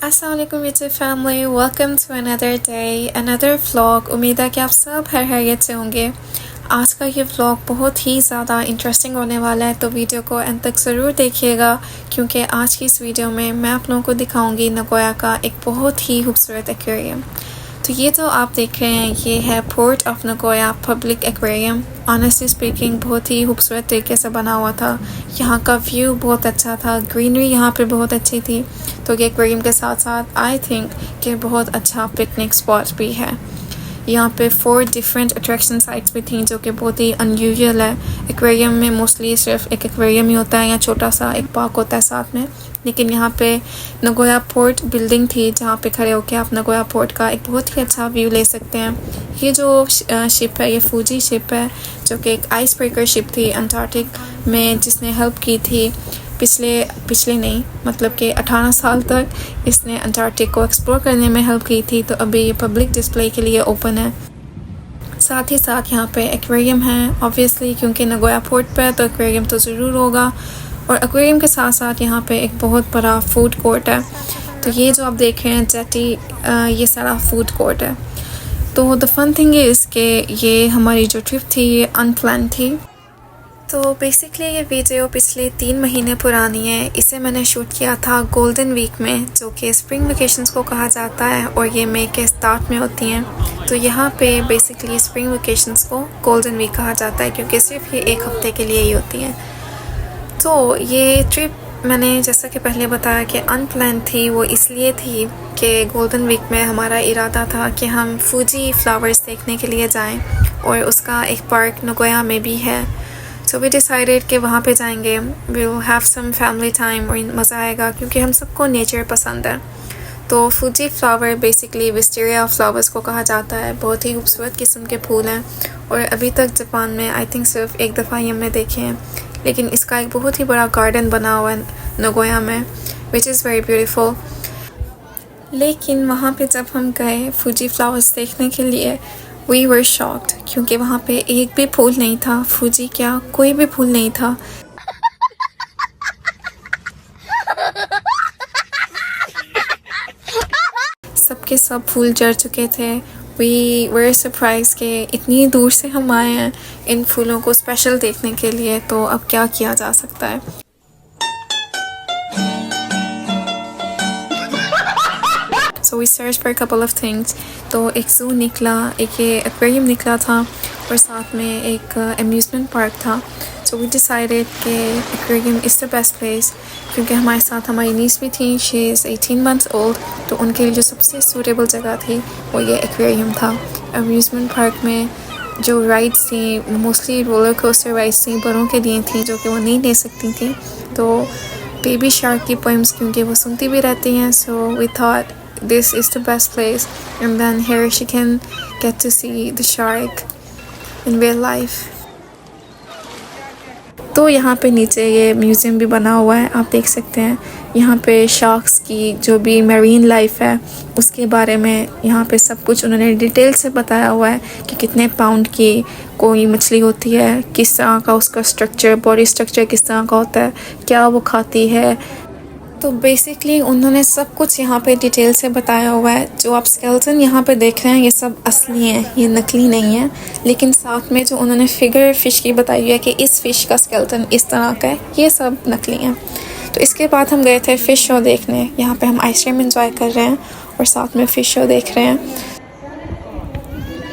अस्सलामुअलैकुम YouTube family, welcome to another day another vlog. उम्मीद है कि आप सब खैरियत से होंगे। आज का ये व्लॉग बहुत ही ज़्यादा इंटरेस्टिंग होने वाला है, तो वीडियो को एंड तक ज़रूर देखिएगा क्योंकि आज की इस वीडियो में मैं आप लोगों को दिखाऊंगी नगोया का एक बहुत ही खूबसूरत एक्वेरियम। तो ये जो आप देख रहे हैं ये है port of Nagoya public aquarium. Honestly speaking बहुत ही खूबसूरत तरीके से बना हुआ था। यहाँ का व्यू बहुत अच्छा था, ग्रीनरी यहाँ पे बहुत अच्छी थी। तो ये एक्वेरियम के साथ साथ आई थिंक कि बहुत अच्छा पिकनिक स्पॉट भी है। यहाँ पे 4 डिफरेंट अट्रैक्शन साइट्स भी थी जो कि बहुत ही अनयूजुअल है। एक्वेरियम में मोस्टली सिर्फ एक एक्वेरियम ही होता है या छोटा सा एक पार्क होता है साथ में, लेकिन यहाँ पे नगोया पोर्ट बिल्डिंग थी जहाँ पे खड़े होकर आप नगोया पोर्ट का एक बहुत ही अच्छा व्यू ले सकते हैं। ये जो शिप है ये फूजी शिप है जो कि एक आइस ब्रेकर शिप थी अंटार्कटिक में, जिसने हेल्प की थी पिछले नहीं मतलब कि 18 साल तक इसने अंटार्कटिक को एक्सप्लोर करने में हेल्प की थी। तो अभी ये पब्लिक डिस्प्ले के लिए ओपन है। साथ ही साथ यहाँ पे एक्वेरियम है ऑब्वियसली, क्योंकि नगोया पोर्ट पे है तो एक्वेरियम तो ज़रूर होगा। और एक्वेरियम के साथ साथ यहाँ पे एक बहुत बड़ा फूड कोर्ट है। तो ये जो आप देख रहे हैं जेटी, ये सारा फूड कोर्ट है। तो द फन थिंग इज़ कि ये हमारी जो ट्रिप थी ये अनप्लान थी। तो बेसिकली ये वीडियो पिछले 3 महीने पुरानी है। इसे मैंने शूट किया था गोल्डन वीक में, जो कि स्प्रिंग वेकेशंस को कहा जाता है और ये मई के स्टार्ट में होती हैं। तो यहाँ पे बेसिकली स्प्रिंग वेकेशंस को गोल्डन वीक कहा जाता है क्योंकि सिर्फ ये 1 हफ्ते के लिए ही होती हैं। तो ये ट्रिप मैंने जैसा कि पहले बताया कि अनप्लान थी, वो इसलिए थी कि गोल्डन वीक में हमारा इरादा था कि हम फूजी फ्लावर्स देखने के लिए जाएं और उसका एक पार्क नगोया में भी है। सो वी डिसाइडेड कि वहाँ पे जाएंगे, we will have some family time और मज़ा आएगा क्योंकि हम सबको नेचर पसंद है। तो Fuji flower basically wisteria flowers को कहा जाता है। बहुत ही खूबसूरत किस्म के फूल हैं और अभी तक जापान में आई थिंक सिर्फ एक दफ़ा ही हमने देखे हैं, लेकिन इसका एक बहुत ही बड़ा गार्डन बना हुआ है नगोया में, विच इज़ वेरी ब्यूटीफुल। लेकिन वहाँ पे जब हम गए फूजी फ्लावर्स देखने के लिए, वी वर शॉक्ड क्योंकि वहाँ पे एक भी फूल नहीं था। फूजी क्या, कोई भी फूल नहीं था। सबके सब फूल झड़ चुके थे। वी वर सरप्राइज कि इतनी दूर से हम आए हैं इन फूलों को स्पेशल देखने के लिए, तो अब क्या किया जा सकता है। So we searched for a couple of things. तो एक ज़ू निकला, एक ये एक्वेरियम निकला था और साथ में एक अम्यूज़मेंट पार्क था। So we decided कि aquarium is the best place क्योंकि हमारे साथ हमारी नीस भी थी, she is 18 months old, तो उनके लिए जो सबसे सूटेबल जगह थी वो ये एक्वेरियम था। अम्यूज़मेंट पार्क में जो राइड्स थी मोस्टली रोलर कोस्टर राइड्स थी, बड़ों के लिए थी जो कि वो नहीं ले सकती थी। तो बेबी शार्क की पोएम्स क्योंकि वो सुनती भी रहती हैं, so we thought this is the best place, and then here she can get to see the shark in real life. तो यहाँ पे नीचे ये म्यूज़ियम भी बना हुआ है, आप देख सकते हैं। यहाँ पे शार्क्स की जो भी मैरीन लाइफ है उसके बारे में यहाँ पे सब कुछ उन्होंने डिटेल से बताया हुआ है कि कितने पाउंड की कोई मछली होती है, किस तरह का उसका स्ट्रक्चर, बॉडी स्ट्रक्चर किस तरह का होता है, क्या वो खाती है। तो बेसिकली उन्होंने सब कुछ यहाँ पे डिटेल से बताया हुआ है। जो आप स्केलेटन यहाँ पे देख रहे हैं ये सब असली हैं, ये नकली नहीं है। लेकिन साथ में जो उन्होंने फिगर फ़िश की बताई हुई है कि इस फ़िश का स्केलेटन इस तरह का है, ये सब नकली हैं। तो इसके बाद हम गए थे फ़िश शो देखने। यहाँ पे हम आइसक्रीम एंजॉय कर रहे हैं और साथ में फ़िश शो देख रहे हैं।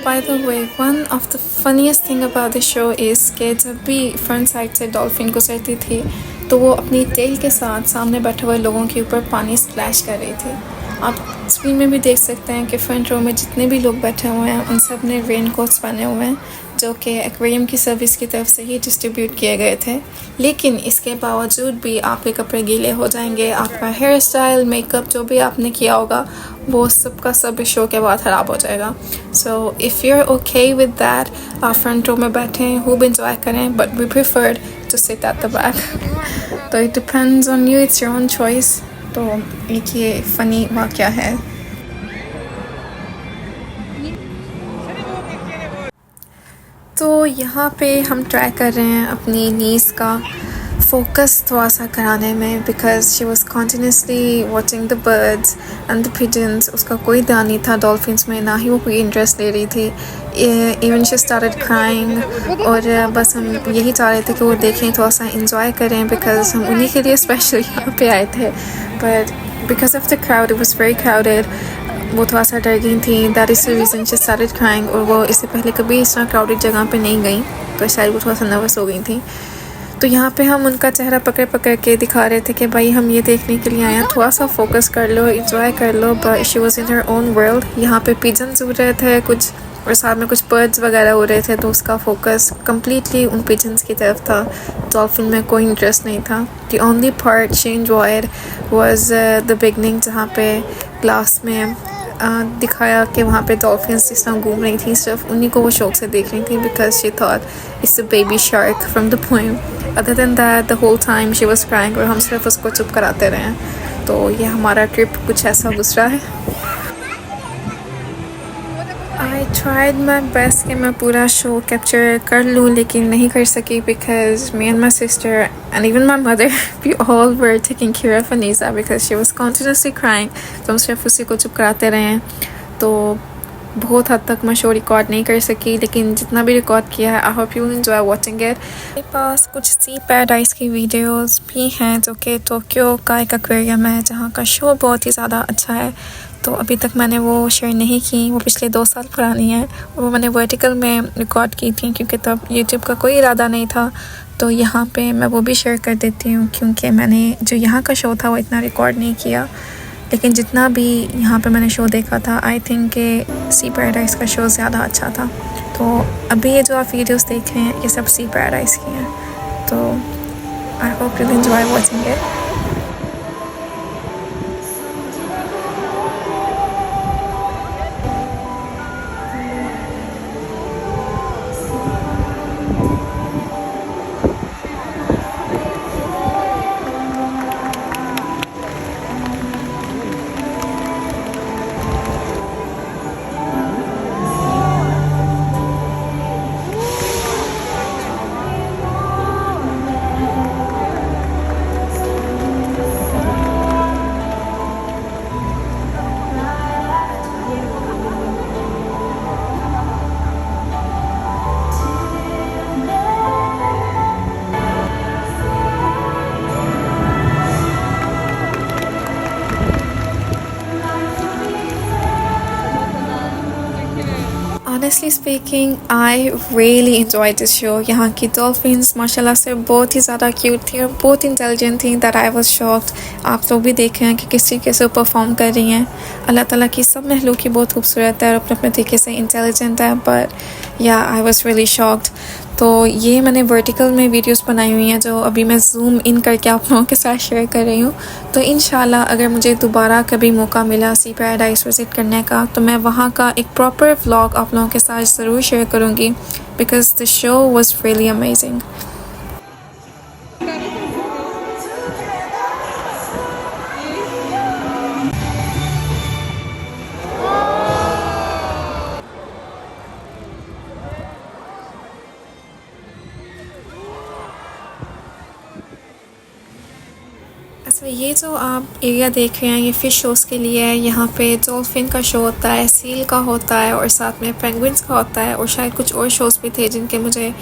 By the way, one of the funniest thing about the show is कि जब भी फ्रंट साइड से डॉल्फिन गुजरती थी तो वो अपनी टेल के साथ सामने बैठे हुए लोगों के ऊपर पानी स्प्लैश कर रही थी। आप स्क्रीन में भी देख सकते हैं कि फ्रंट रो में जितने भी लोग बैठे हुए हैं उन सब ने रेन कोट्स पहने हुए हैं जो कि एक्वेरियम की सर्विस की तरफ से ही डिस्ट्रीब्यूट किए गए थे। लेकिन इसके बावजूद भी आपके कपड़े गीले हो जाएंगे, आपका हेयर स्टाइल, मेकअप जो भी आपने किया होगा वो सब का सब इस शो के बाद ख़राब हो जाएगा। So if you are okay with that, आप फ्रंट रो में बैठें, खूब इंजॉय करें, but we preferred to sit at the back. तो it depends on you, it's your own choice. तो एक ये फ़नी वाक़या है। तो यहाँ पे हम ट्राई कर रहे हैं अपनी नीस का फोकस थोड़ा सा कराने में, because she was continuously watching the birds and the pigeons. उसका कोई ध्यान नहीं था डॉल्फिन्स में, ना ही वो कोई इंटरेस्ट ले रही थी। इवन शी स्टार्टेड क्राइंग, और बस हम यही चाह रहे थे कि वो देखें, थोड़ा सा इंजॉय करें, बिकॉज हम उन्हीं के लिए स्पेशल यहाँ पे आए थे। But because of the crowd, it was very crowded, वो थोड़ा सा डर गई थी। That is the reason she started crying. और वो इससे पहले कभी इस तरह क्राउडेड जगह पे नहीं गई, तो शायद वो थोड़ा सा नर्वस हो गई थी। तो यहाँ पे हम उनका चेहरा पकड़ पकड़ के दिखा रहे थे कि भाई हम ये देखने के लिए आए हैं, थोड़ा सा फोकस कर लो, इंजॉय कर लो। But she was in her own world. यहाँ पे पिजन्स उड़ रहे थे कुछ, और साथ में कुछ बर्ड्स वगैरह हो रहे थे, तो उसका फोकस कम्प्लीटली उन पिजन्स की तरफ था। डॉल्फिन में कोई इंटरेस्ट नहीं था। The only part she enjoyed was the beginning, जहाँ पे ग्लास में दिखाया कि वहाँ पे डॉल्फिन्स जिस तरह घूम रही थी, सिर्फ उन्हीं को वो शौक से देख रही थी, because she thought it's a baby shark from the poem. Other than that the whole time she was crying, और हम सिर्फ उसको चुप कराते रहे। तो ये हमारा ट्रिप कुछ ऐसा गुजरा है। आई ट्राइड माई बेस्ट कि मैं पूरा शो कैप्चर कर लूँ, लेकिन नहीं कर सकी, because me and my sister and even my mother we all were taking care of Anisa, because she was continuously crying. तो हम सिर्फ उसी को चुप कराते रहे हैं। तो बहुत हद तक मैं शो रिकॉर्ड नहीं कर सकी, लेकिन जितना भी रिकॉर्ड किया है, I hope you enjoy watching it. मेरे पास कुछ सी पैराडाइज की वीडियोस भी हैं, जो कि टोक्यो का एक एक्वेरियम है, जहाँ का शो बहुत ही ज़्यादा अच्छा है। तो अभी तक मैंने वो शेयर नहीं की, वो पिछले 2 साल पुरानी है, और वो मैंने वर्टिकल में रिकॉर्ड की थी, क्योंकि तब यूट्यूब का कोई इरादा नहीं था। तो यहाँ पे मैं वो भी शेयर कर देती हूँ, क्योंकि मैंने जो यहाँ का शो था वो इतना रिकॉर्ड नहीं किया, लेकिन जितना भी यहाँ पे मैंने शो देखा था, आई थिंक के सी पैराडाइज का शो ज़्यादा अच्छा था। तो अभी ये जो आप वीडियोस देख रहे हैं, ये सब सी पैराडाइज की हैं। तो I hope you enjoy watching it. Honestly speaking, I really enjoyed this show. यहाँ की डॉल्फिन्स माशाल्लाह से बहुत ही ज़्यादा क्यूट थी और बहुत इंटेलिजेंट थी, दैट आई वाज शॉक्ड। आप लोग भी देख रहे हैं कि किस तरीके से परफॉर्म कर रही हैं। अल्लाह ताला की सब महलूक की बहुत खूबसूरत है और अपने अपने तरीके से इंटेलिजेंट है, बट या आई वाज रियली शॉक्ड। तो ये मैंने वर्टिकल में वीडियोस बनाई हुई हैं, जो अभी मैं जूम इन करके आप लोगों के साथ शेयर कर रही हूँ। तो इंशाल्लाह अगर मुझे दोबारा कभी मौका मिला सी पैराडाइज विज़िट करने का, तो मैं वहाँ का एक प्रॉपर व्लॉग आप लोगों के साथ ज़रूर शेयर करूँगी, because the show was really amazing. अच्छा, ये जो आप एरिया देख रहे हैं, ये फ़िश शोज़ के लिए है। यहाँ पे डॉल्फिन का शो होता है, सील का होता है, और साथ में पेंगुइन्स का होता है, और शायद कुछ और शोज़ भी थे जिनके मुझे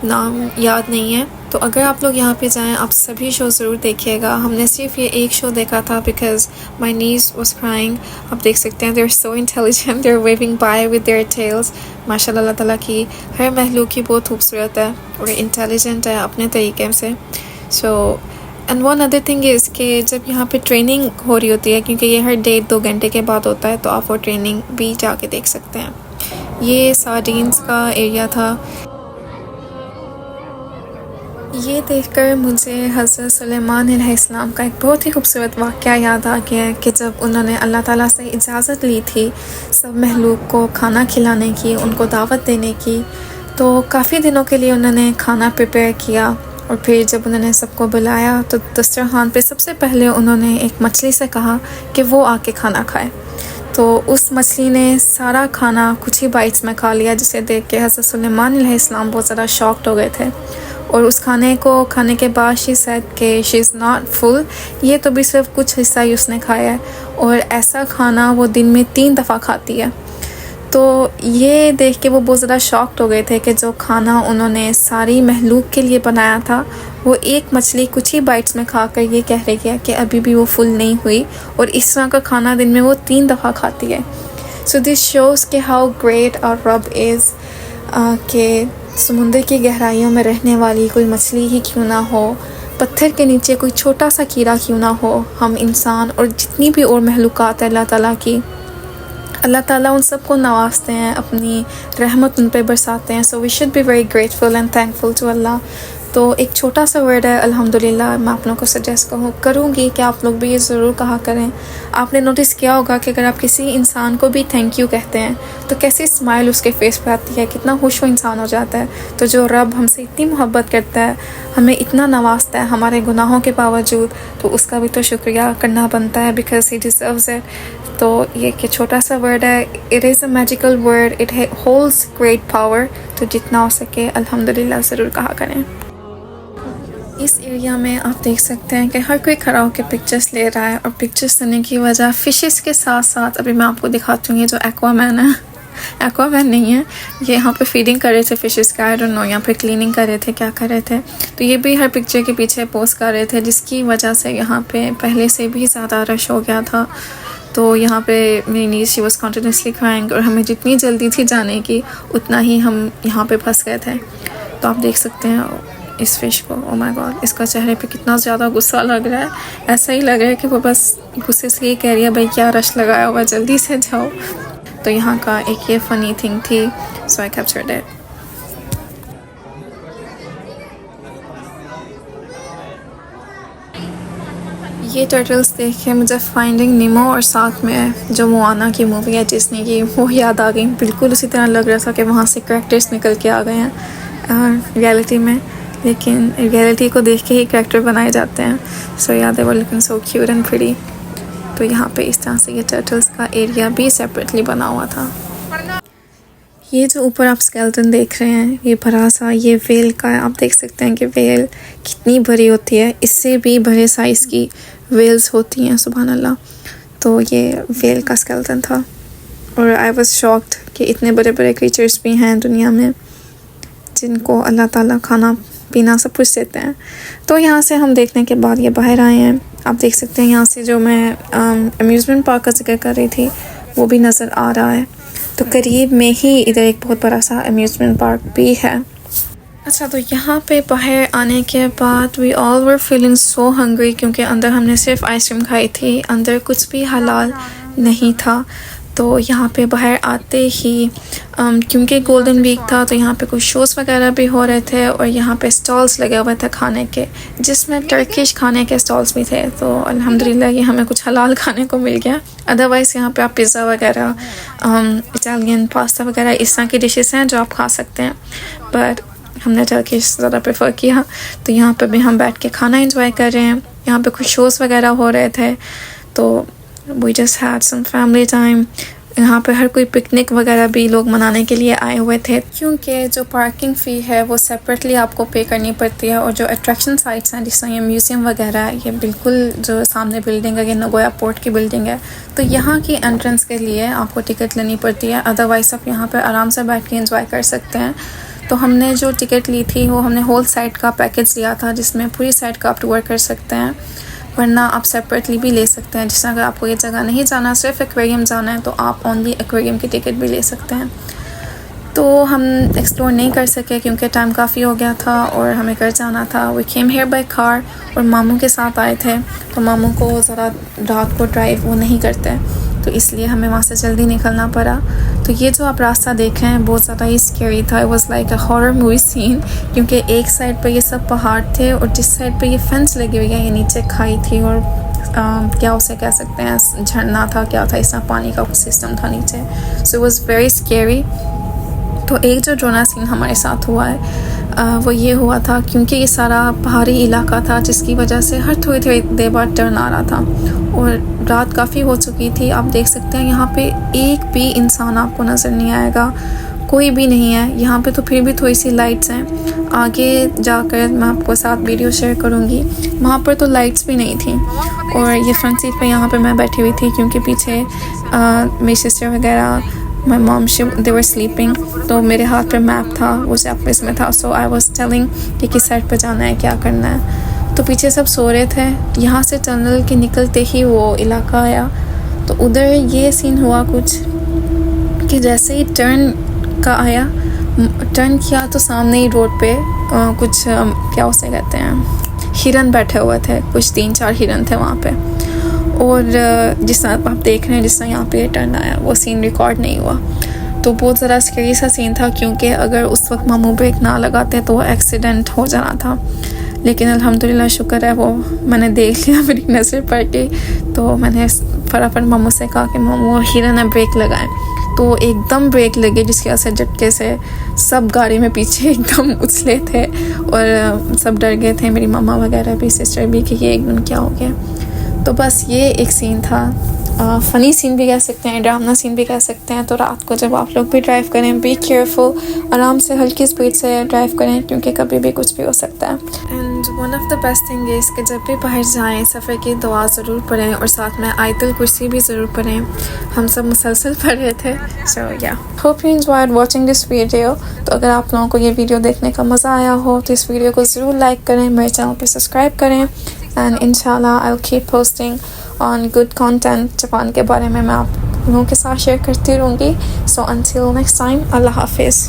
नाम याद नहीं है। तो अगर आप लोग यहाँ पे जाएं, आप सभी शो ज़रूर देखिएगा। हमने सिर्फ ये एक शो देखा था because my niece was crying. आप देख सकते हैं, they are so intelligent, they are waving bye with their tails. माशाल्लाह, अल्लाह ताला की हर महलूक की बहुत खूबसूरत है और इंटेलिजेंट है अपने तरीके से। So and one other thing is कि जब यहाँ पे ट्रेनिंग हो रही होती है, क्योंकि ये हर 1.5-2 घंटे के बाद होता है, तो आप वो ट्रेनिंग भी जाके देख सकते हैं। ये सार्डीन्स का एरिया था। ये देखकर मुझे हज़रत सुलेमान अलैहिस्सलाम का एक बहुत ही खूबसूरत वाक़या याद आ गया कि जब उन्होंने अल्लाह ताला से इजाज़त ली थी सब महलूक को खाना खिलाने की, उनको दावत देने की, तो काफ़ी दिनों के लिए उन्होंने खाना प्रिपेयर किया। और फिर जब उन्होंने सबको बुलाया, तो दस्तरखान पे सबसे पहले उन्होंने एक मछली से कहा कि वो आके खाना खाए। तो उस मछली ने सारा खाना कुछ ही बाइट्स में खा लिया, जिसे देख के हज़रत सुलेमान अलैहिस्सलाम बहुत ज़्यादा शॉक्ड हो गए थे। और उस खाने को खाने के बाद शी सेड कि शी इज़ नॉट फुल, ये तो भी सिर्फ कुछ हिस्सा ही उसने खाया है और ऐसा खाना वो दिन में 3 दफ़ा खाती है। तो ये देख के वो बहुत ज़्यादा शॉक्ड हो गए थे कि जो खाना उन्होंने सारी महलूक के लिए बनाया था वो एक मछली कुछ ही बाइट्स में खा कर ये कह रही है कि अभी भी वो फुल नहीं हुई और इस तरह का खाना दिन में वो 3 दफ़ा खाती है। सो दिस शोज़ कि हाउ ग्रेट आवर रब इज़, कि समुंदर की गहराइयों में रहने वाली कोई मछली ही क्यों ना हो, पत्थर के नीचे कोई छोटा सा कीड़ा क्यों ना हो, हम इंसान और जितनी भी और महलूकात है अल्लाह ताला की, अल्लाह ताला उन सबको नवाजते हैं, अपनी रहमत उन पे बरसाते हैं। So we should be very grateful and thankful to Allah. तो एक छोटा सा वर्ड है अल्हम्दुलिल्लाह, मैं आप लोगों को सजेस्ट करूँगी कि आप लोग भी ये ज़रूर कहा करें। आपने नोटिस किया होगा कि अगर आप किसी इंसान को भी थैंक यू कहते हैं तो कैसी स्माइल उसके फेस पे आती है, कितना खुश वो इंसान हो जाता है। तो जो रब हमसे इतनी मोहब्बत करता है, हमें इतना नवाजता है हमारे गुनाहों के बावजूद, तो उसका भी तो शुक्रिया करना बनता है, बिकॉज ही डिजर्व्स इट। तो ये कि छोटा सा वर्ड है, it is a magical word, it holds great power. तो जितना हो सके अल्हम्दुलिल्लाह ज़रूर कहा करें। इस एरिया में आप देख सकते हैं कि हर कोई खड़ा होकर पिक्चर्स ले रहा है और पिक्चर्स लेने की वजह फ़िशेस के साथ साथ अभी मैं आपको दिखाती हूँ ये जो एक्वामैन है, एक्वामैन नहीं है, ये यहाँ पे फीडिंग कर रहे थे फ़िशेस का, आई डोंट नो, यहाँ पे क्लीनिंग कर रहे थे, क्या कर रहे थे। तो ये भी हर पिक्चर के पीछे पोस्ट कर रहे थे, जिसकी वजह से यहाँ पे पहले से भी ज़्यादा रश हो गया था। तो यहाँ पे मेरी नीज शी वॉज कॉन्टिन्यूसली क्राइंग और हमें जितनी जल्दी थी जाने की उतना ही हम यहाँ पे फंस गए थे। तो आप देख सकते हैं इस फ़िश को, ओ माय गॉड, इसका चेहरे पे कितना ज़्यादा गुस्सा लग रहा है। ऐसा ही लग रहा है कि वो बस गुस्से से ये कह रही है भाई क्या रश लगाया हुआ, जल्दी से जाओ। तो यहाँ का एक ये फ़नी थिंग थी, सो आई कैप्चर्ड इट। ये टर्टल्स देख के मुझे फाइंडिंग नीमो और साथ में जो मोआना की मूवी है जिसने की, वो याद आ गई। बिल्कुल उसी तरह लग रहा था कि वहाँ से करैक्टर्स निकल के आ गए हैं रियलिटी में, लेकिन रियलिटी को देख के ही करैक्टर बनाए जाते हैं। सो याद है वो looking so cute and pretty. तो यहाँ पे इस तरह से ये टर्टल्स का एरिया भी सेपरेटली बना हुआ था। ये जो ऊपर आप स्केलेटन देख रहे हैं ये बड़ा सा ये वेल का है। आप देख सकते हैं कि वेल कितनी बड़ी होती है, इससे भी बड़े साइज़ की वेल्स होती हैं, सुभान अल्लाह। तो ये वेल का स्केलेटन था और आई वाज शॉक्ड कि इतने बड़े बड़े क्रीचर्स भी हैं दुनिया में जिनको अल्लाह ताला खाना पीना सब कुछ देते हैं। तो यहाँ से हम देखने के बाद ये बाहर आए हैं। आप देख सकते हैं यहाँ से जो मैं अम्यूज़मेंट पार्क का जिक्र कर रही थी वो भी नज़र आ रहा है। तो करीब में ही इधर एक बहुत बड़ा सा अम्यूज़मेंट पार्क भी है। अच्छा, तो यहाँ पे बाहर आने के बाद we all were feeling so hungry, क्योंकि अंदर हमने सिर्फ आइसक्रीम खाई थी, अंदर कुछ भी हलाल नहीं था। तो यहाँ पे बाहर आते ही क्योंकि गोल्डन वीक था तो यहाँ पे कुछ शोज़ वगैरह भी हो रहे थे और यहाँ पे स्टॉल्स लगे हुए थे खाने के, जिसमें टर्किश खाने के स्टॉल्स भी थे। तो अल्हम्दुलिल्लाह ये हमें कुछ हलाल खाने को मिल गया। अदरवाइज़ यहाँ पे आप पिज़्ज़ा वगैरह, इटालियन पास्ता वगैरह इस तरह की डिशेस हैं जो आप खा सकते हैं, बट हमने टर्किश ज़्यादा प्रेफर किया। तो यहाँ पे भी हम बैठ के खाना एंजॉय कर रहे हैं। यहाँ पे कुछ शोज़ वगैरह हो रहे थे तो we just had some family time। यहाँ पे हर कोई पिकनिक वगैरह भी लोग मनाने के लिए आए हुए थे, क्योंकि जो पार्किंग फ़ी है वो सेपरेटली आपको पे करनी पड़ती है और जो अट्रैक्शन साइट्स हैं जिस तरह ये म्यूज़ियम वगैरह है, ये बिल्कुल जो सामने बिल्डिंग है ये नगोया पोर्ट की बिल्डिंग है, तो यहाँ की एंट्रेंस के लिए आपको टिकट लेनी पड़ती है। अदरवाइज़ आप यहाँ पर आराम से बैठ के इंजॉय कर सकते हैं। तो हमने जो टिकट ली थी वो हमने होल साइट का पैकेज लिया था जिसमें पूरी साइट का आप टूर कर सकते हैं, वरना आप सेपरेटली भी ले सकते हैं। जिस अगर आपको ये जगह नहीं जाना, सिर्फ एक्वेरियम जाना है, तो आप ओनली एक्वेरियम की टिकट भी ले सकते हैं। तो हम एक्सप्लोर नहीं कर सके क्योंकि टाइम काफ़ी हो गया था और हमें घर जाना था। We came here by car और मामू के साथ आए थे, तो मामू को ज़रा रात को ड्राइव वो नहीं करते, तो इसलिए हमें वहाँ से जल्दी निकलना पड़ा। तो ये जो आप रास्ता देख रहे हैं बहुत ज़्यादा ही स्कैरी था। It was like a horror movie scene, क्योंकि एक साइड पे ये सब पहाड़ थे और जिस साइड पे ये फेंस लगी हुई है ये नीचे खाई थी और क्या उसे कह सकते हैं झरना था, क्या था, इस तरह पानी का कुछ सिस्टम था नीचे। So it was very scary. तो एक जो ड्रोना सीन हमारे साथ हुआ है वो ये हुआ था क्योंकि ये सारा पहाड़ी इलाका था, जिसकी वजह से हर थोड़ी थोड़ी देर बाद टर्न आ रहा था और रात काफ़ी हो चुकी थी। आप देख सकते हैं यहाँ पे एक भी इंसान आपको नज़र नहीं आएगा, कोई भी नहीं है यहाँ पे। तो फिर भी थोड़ी सी लाइट्स हैं, आगे जाकर मैं आपको साथ वीडियो शेयर करूँगी। वहाँ पर तो लाइट्स भी नहीं थी। और ये फ्रंट सीट पे यहाँ पे मैं बैठी हुई थी क्योंकि पीछे मेरी सिस्टर वगैरह, my mom, they were sleeping. तो मेरे हाथ पे मैप था, वो ऑफिस में था। सो आई वॉज टेलिंग कि किस साइड पर जाना है, क्या करना है। तो पीछे सब सो रहे थे। यहाँ से टनल के निकलते ही वो इलाका आया। तो उधर ये सीन हुआ कुछ कि जैसे ही टर्न का आया, टर्न किया तो सामने ही रोड पे कुछ क्या उसे कहते हैं, हिरन बैठे हुए थे। कुछ 3-4 हिरन थे वहाँ पे। और जिस तरह आप देख रहे हैं, जिस तरह यहाँ पे टर्न आया, वो सीन रिकॉर्ड नहीं हुआ। तो बहुत ज़रा स्कैरी सा सीन था क्योंकि अगर उस वक्त मामू ब्रेक ना लगाते तो वो एक्सीडेंट हो जाना था। लेकिन अल्हम्दुलिल्लाह शुक्र है वो मैंने देख लिया, मेरी नज़र पड़ गई। तो मैंने फटाफट मामू से कहा कि मामू हिरन है, ब्रेक लगाएं। तो एकदम ब्रेक लगे जिसकी वजह से झटके से सब गाड़ी में पीछे एकदम उछले थे और सब डर गए थे, मेरी मम्मा वगैरह भी, सिस्टर भी, कि ये एकदम क्या हो गया। तो बस ये एक सीन था, फ़नी सीन भी कह सकते हैं, ड्रामा सीन भी कह सकते हैं। तो रात को जब आप लोग भी ड्राइव करें, बी केयरफुल, आराम से हल्की स्पीड से ड्राइव करें क्योंकि कभी भी कुछ भी हो सकता है। And one of the best thing is कि जब भी बाहर जाएं सफ़र की दुआ ज़रूर पढ़ें और साथ में आयतुल कुर्सी भी ज़रूर पढ़ें। हम सब मुसलसल पढ़ रहे थे। सो या, hope you enjoyed watching this video. तो अगर आप लोगों को ये वीडियो देखने का मज़ा आया हो तो इस वीडियो को ज़रूर लाइक करें, मेरे चैनल पर सब्सक्राइब करें। एंड इंशाल्लाह I will keep posting on good content. Japan के बारे में मैं आप लोगों के साथ शेयर करती रहूँगी। सो अंटिल नेक्स्ट टाइम, अल्लाह हाफिज़।